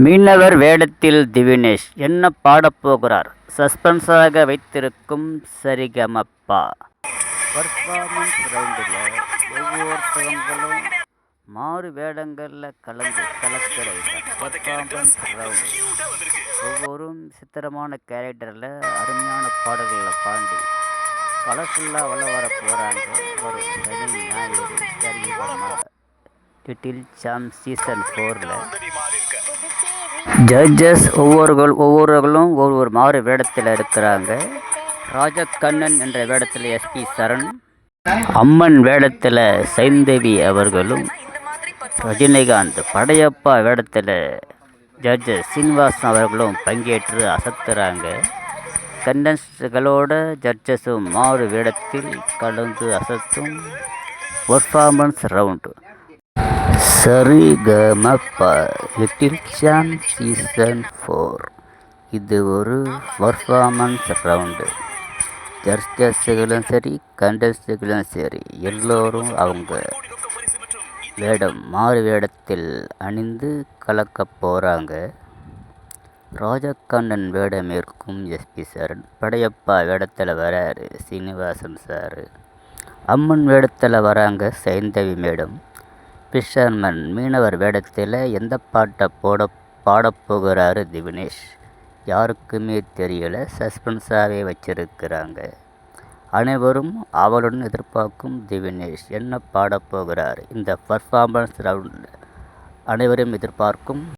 மீனவர் வேடத்தில் திவினேஷ் என்ன பாடப்போகிறார்? சஸ்பென்ஸாக வைத்திருக்கும் சரிகமப. பர்ஃபார்மன்ஸ் ரவுண்டில் ஒவ்வொருத்தவங்களும் மாறு வேடங்களில் கலந்து கலக்கிற பர்ஃபார்மன்ஸ் ரவுண்டு. ஒவ்வொரும் சித்திரமான கேரக்டரில் அருமையான பாடல்களை பாடி கலர்ஃபுல்லாக வர போகிறாங்க. வரும் சனி ஞாயிறு சரிகம லிட்டில் சாம்ப் சீசன் 4ல் ஜட்ஜஸ் ஒவ்வொருவர்களும் ஒவ்வொரு மாறு வேடத்தில் இருக்கிறாங்க. ராஜகண்ணன் என்ற வேடத்தில் எஸ்பி சரண், அம்மன் வேடத்தில் சைந்தவி அவர்களும், ரஜினிகாந்த் படையப்பா வேடத்தில் ஜட்ஜஸ் சீனிவாசன் அவர்களும் பங்கேற்று அசத்துறாங்க. கண்டஸ்டன்ட்களோட ஜட்ஜஸும் மாறு வேடத்தில் கலந்து அசத்தும் பர்ஃபார்மன்ஸ் ரவுண்டு. சரிகமப லிட்டில் சாம்ப் சீசன் 4 இது ஒரு பர்ஃபார்மன்ஸ் ரவுண்டு. ஜட்ஜஸ்களும் சரி, கண்டஸ்டன்ட்களும் சரி, எல்லோரும் அவங்க மாறு வேடத்தில் அணிந்து கலக்க போகிறாங்க. ராஜகண்ணன் வேடமேற்கும் எஸ்பி சரண், படையப்பா வேடத்தில் வராரு சீனிவாசன் சார், அம்மன் வேடத்தில் வராங்க சைந்தவி மேடம், ஃபிஷர்மேன் மீனவர் வேடத்தில் எந்த பாட்டை பாடப்போகிறாரு திவினேஷ் யாருக்குமே தெரியல. சஸ்பென்ஸாகவே வச்சிருக்கிறாங்க. அனைவரும் அவளுடன் எதிர்பார்க்கும் திவினேஷ் என்ன பாடப்போகிறார்? இந்த பர்ஃபார்மன்ஸ் ரவுண்டில் அனைவரும் எதிர்பார்க்கும்